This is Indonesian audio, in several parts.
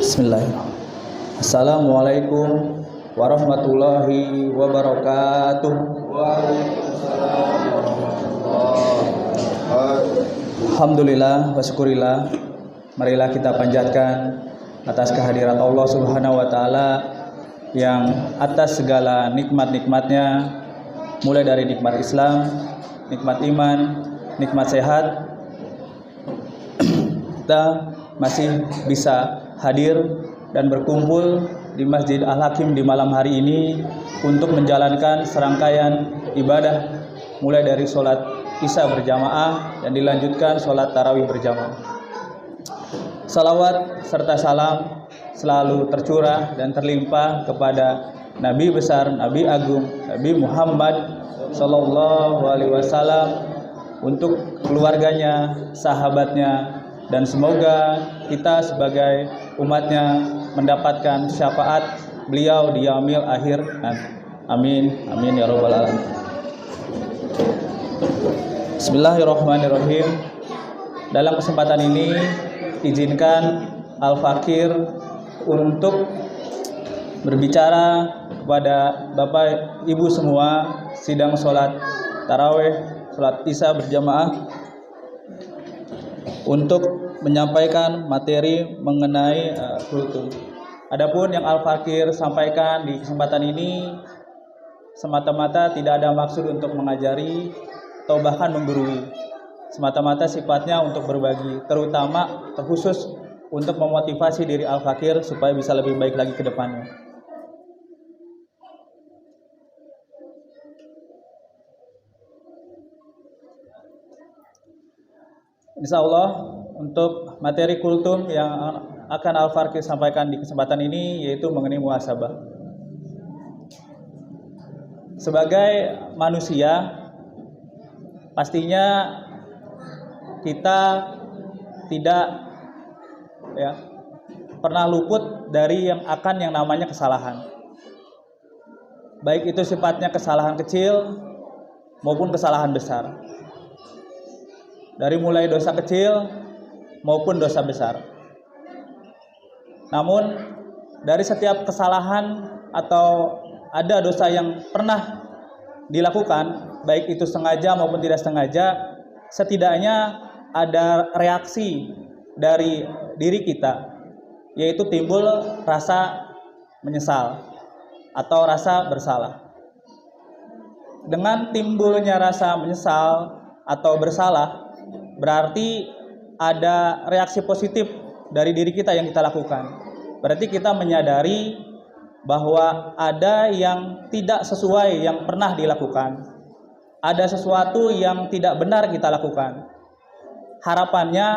Bismillahirrahmanirrahim. Assalamualaikum warahmatullahi wabarakatuh. Alhamdulillah wa syukurillah. Marilah kita panjatkan atas kehadirat Allah Subhanahu wa taala yang atas segala nikmat-nikmatnya, mulai dari nikmat Islam, nikmat iman, nikmat sehat, kita masih bisa hadir dan berkumpul di Masjid Al-Hakim di malam hari ini untuk menjalankan serangkaian ibadah mulai dari sholat Isya berjamaah dan dilanjutkan sholat tarawih berjamaah. Salawat serta salam selalu tercurah dan terlimpah kepada Nabi besar, Nabi agung, Nabi Muhammad Sallallahu Alaihi Wasallam, untuk keluarganya, sahabatnya, dan semoga kita sebagai umatnya mendapatkan syafaat beliau di yaumil akhir nanti. Amin, amin ya rabbal alamin. Bismillahirrahmanirrahim. Dalam kesempatan ini izinkan Al-Fakir untuk berbicara kepada Bapak Ibu semua sidang sholat tarawih, sholat Isya berjamaah, untuk menyampaikan materi mengenai kultum. Adapun yang Al-Fakir sampaikan di kesempatan ini semata-mata tidak ada maksud untuk mengajari atau bahkan menggurui. Semata-mata sifatnya untuk berbagi, terutama terkhusus untuk memotivasi diri Al-Fakir supaya bisa lebih baik lagi ke depannya. Insya Allah untuk materi kultum yang akan Al-Fakir sampaikan di kesempatan ini yaitu mengenai muhasabah. Sebagai manusia, pastinya kita tidak pernah luput dari yang namanya kesalahan. Baik itu sifatnya kesalahan kecil maupun kesalahan besar. Dari mulai dosa kecil maupun dosa besar. Namun dari setiap kesalahan atau ada dosa yang pernah dilakukan, baik itu sengaja maupun tidak sengaja, setidaknya ada reaksi dari diri kita, yaitu timbul rasa menyesal atau rasa bersalah. Dengan timbulnya rasa menyesal atau bersalah, berarti ada reaksi positif dari diri kita yang kita lakukan. Berarti kita menyadari bahwa ada yang tidak sesuai yang pernah dilakukan. Ada sesuatu yang tidak benar kita lakukan. Harapannya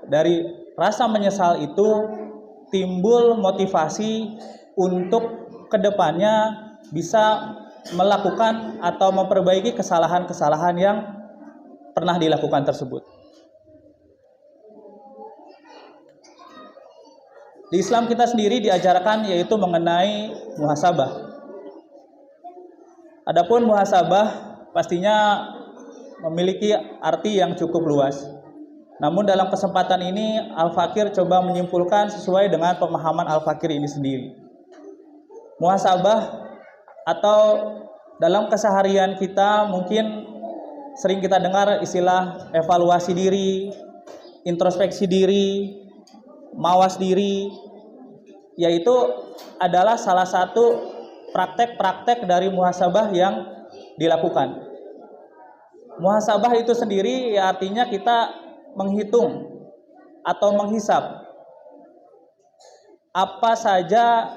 dari rasa menyesal itu timbul motivasi untuk kedepannya bisa melakukan atau memperbaiki kesalahan-kesalahan yang pernah dilakukan tersebut. Di Islam kita sendiri diajarkan yaitu mengenai muhasabah. Adapun muhasabah pastinya memiliki arti yang cukup luas. Namun dalam kesempatan ini Al-Fakir coba menyimpulkan sesuai dengan pemahaman Al-Fakir ini sendiri. Muhasabah atau dalam keseharian kita mungkin sering kita dengar istilah evaluasi diri, introspeksi diri, mawas diri, yaitu adalah salah satu praktek-praktek dari muhasabah yang dilakukan. Muhasabah itu sendiri ya artinya kita menghitung atau menghisap apa saja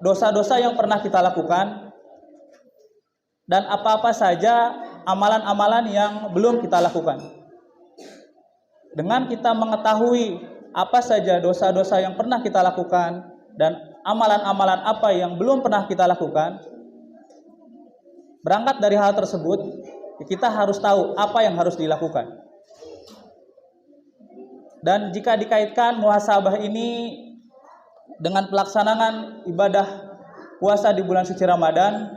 dosa-dosa yang pernah kita lakukan dan apa-apa saja amalan-amalan yang belum kita lakukan. Dengan kita mengetahui apa saja dosa-dosa yang pernah kita lakukan dan amalan-amalan apa yang belum pernah kita lakukan, berangkat dari hal tersebut, kita harus tahu apa yang harus dilakukan. Dan jika dikaitkan muhasabah ini dengan pelaksanaan ibadah puasa di bulan suci Ramadan,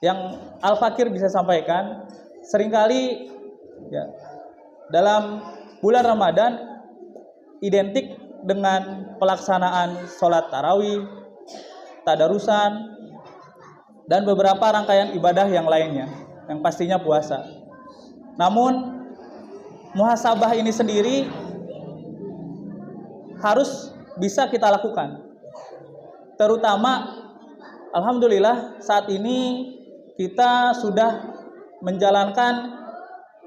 yang Al-Fakir bisa sampaikan, seringkali dalam bulan Ramadan identik dengan pelaksanaan sholat tarawih, tadarusan, dan beberapa rangkaian ibadah yang lainnya, yang pastinya puasa. Namun, muhasabah ini sendiri harus bisa kita lakukan. Terutama, alhamdulillah saat ini kita sudah menjalankan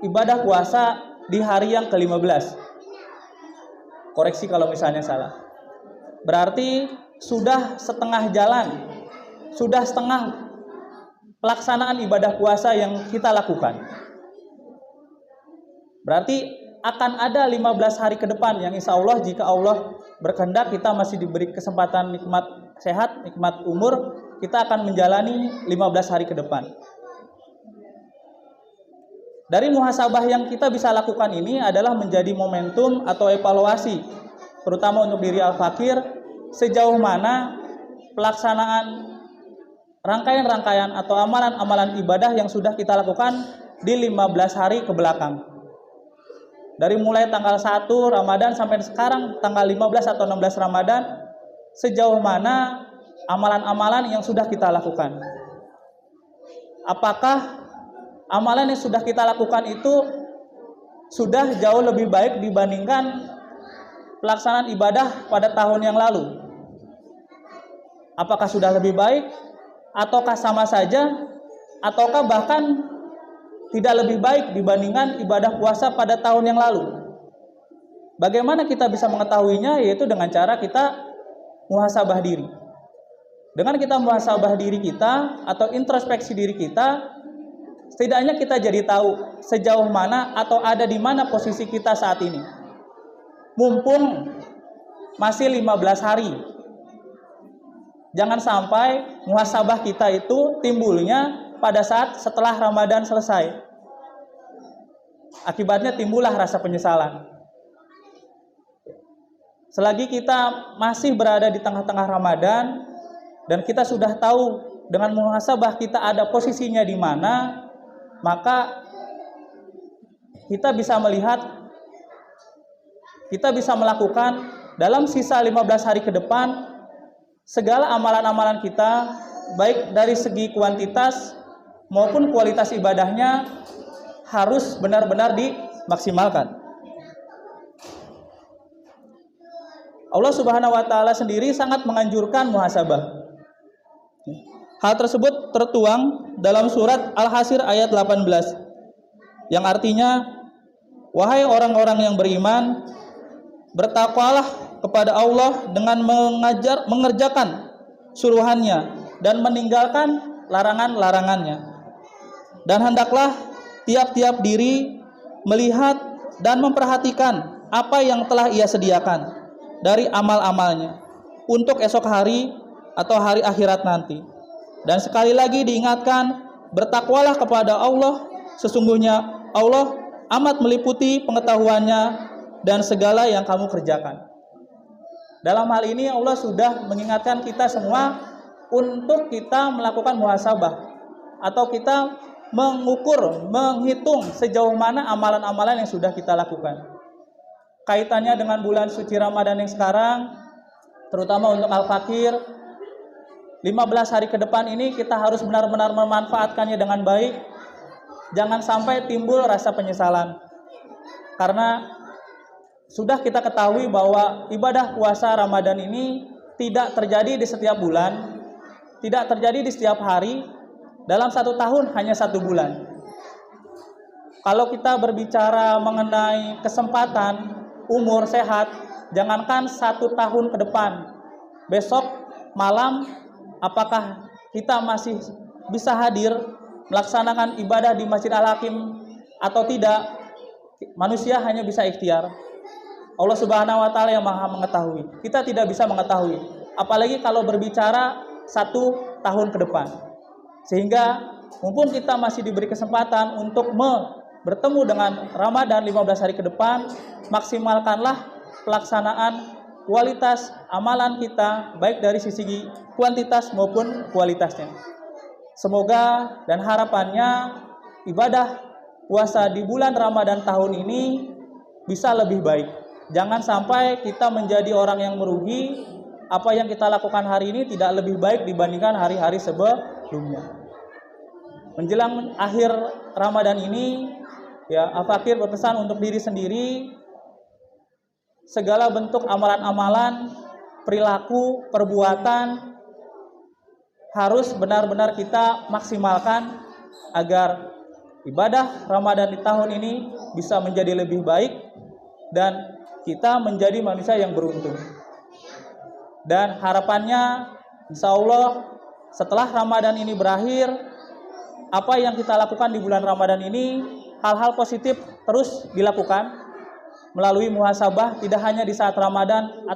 ibadah puasa di hari yang ke-15. Koreksi kalau misalnya salah. Berarti sudah setengah jalan, sudah setengah pelaksanaan ibadah puasa yang kita lakukan. Berarti akan ada 15 hari ke depan yang insya Allah jika Allah berkehendak kita masih diberi kesempatan nikmat sehat, nikmat umur, kita akan menjalani 15 hari ke depan. Dari muhasabah yang kita bisa lakukan ini adalah menjadi momentum atau evaluasi, terutama untuk diri Al-Fakir, sejauh mana pelaksanaan rangkaian-rangkaian atau amalan-amalan ibadah yang sudah kita lakukan di 15 hari ke belakang. Dari mulai tanggal 1 Ramadan sampai sekarang tanggal 15 atau 16 Ramadan, sejauh mana amalan-amalan yang sudah kita lakukan. Apakah amalan yang sudah kita lakukan itu sudah jauh lebih baik dibandingkan pelaksanaan ibadah pada tahun yang lalu? Apakah sudah lebih baik? Ataukah sama saja? Ataukah bahkan tidak lebih baik dibandingkan ibadah puasa pada tahun yang lalu? Bagaimana kita bisa mengetahuinya? Yaitu dengan cara kita muhasabah diri. Dengan kita muhasabah diri kita atau introspeksi diri kita, setidaknya kita jadi tahu sejauh mana atau ada di mana posisi kita saat ini. Mumpung masih 15 hari. Jangan sampai muhasabah kita itu timbulnya pada saat setelah Ramadan selesai. Akibatnya timbullah rasa penyesalan. Selagi kita masih berada di tengah-tengah Ramadan dan kita sudah tahu dengan muhasabah kita ada posisinya di mana, maka kita bisa melihat, kita bisa melakukan dalam sisa 15 hari ke depan segala amalan-amalan kita, baik dari segi kuantitas maupun kualitas ibadahnya harus benar-benar dimaksimalkan. Allah Subhanahu wa taala sendiri sangat menganjurkan muhasabah. Hal tersebut tertuang dalam surat Al-Hasyr ayat 18 yang artinya, wahai orang-orang yang beriman, bertakwalah kepada Allah dengan mengerjakan suruhannya dan meninggalkan larangan-larangannya. Dan hendaklah tiap-tiap diri melihat dan memperhatikan apa yang telah ia sediakan dari amal-amalnya untuk esok hari atau hari akhirat nanti. Dan sekali lagi diingatkan, bertakwalah kepada Allah, sesungguhnya Allah amat meliputi pengetahuannya dan segala yang kamu kerjakan. Dalam hal ini Allah sudah mengingatkan kita semua untuk kita melakukan muhasabah atau kita mengukur, menghitung sejauh mana amalan-amalan yang sudah kita lakukan. Kaitannya dengan bulan suci Ramadan yang sekarang, terutama untuk Al-Fakir, 15 hari ke depan ini kita harus benar-benar memanfaatkannya dengan baik. Jangan sampai timbul rasa penyesalan. Karena sudah kita ketahui bahwa ibadah puasa Ramadan ini tidak terjadi di setiap bulan, tidak terjadi di setiap hari, dalam satu tahun hanya 1 bulan. Kalau kita berbicara mengenai kesempatan, umur sehat, jangankan 1 tahun ke depan, besok malam apakah kita masih bisa hadir melaksanakan ibadah di Masjid Al-Hakim atau tidak, manusia hanya bisa ikhtiar. Allah Subhanahu wa taala yang Maha mengetahui. Kita tidak bisa mengetahui, apalagi kalau berbicara 1 tahun ke depan. Sehingga mumpung kita masih diberi kesempatan untuk bertemu dengan Ramadan 15 hari ke depan, maksimalkanlah pelaksanaan kualitas amalan kita, baik dari sisi kuantitas maupun kualitasnya. Semoga dan harapannya ibadah puasa di bulan Ramadan tahun ini bisa lebih baik. Jangan sampai kita menjadi orang yang merugi. Apa yang kita lakukan hari ini tidak lebih baik dibandingkan hari-hari sebelumnya. Menjelang akhir Ramadan ini, ya, Al-Fakir berpesan untuk diri sendiri, segala bentuk amalan-amalan, perilaku, perbuatan harus benar-benar kita maksimalkan agar ibadah Ramadan di tahun ini bisa menjadi lebih baik dan kita menjadi manusia yang beruntung. Dan harapannya insya Allah setelah Ramadan ini berakhir, apa yang kita lakukan di bulan Ramadan ini, hal-hal positif terus dilakukan melalui muhasabah, tidak hanya di saat Ramadan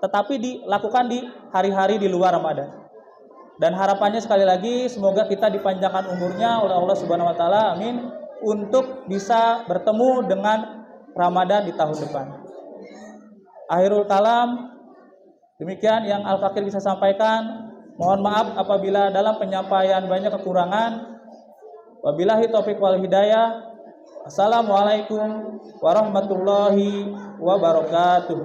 tetapi dilakukan di hari-hari di luar Ramadan. Dan harapannya sekali lagi semoga kita dipanjangkan umurnya oleh Allah Subhanahu wa taala, amin, untuk bisa bertemu dengan Ramadan di tahun depan. Akhirul kalam, demikian yang Al-Fakir bisa sampaikan. Mohon maaf apabila dalam penyampaian banyak kekurangan. Wabillahi taufiq wal hidayah. Assalamualaikum warahmatullahi wabarakatuh.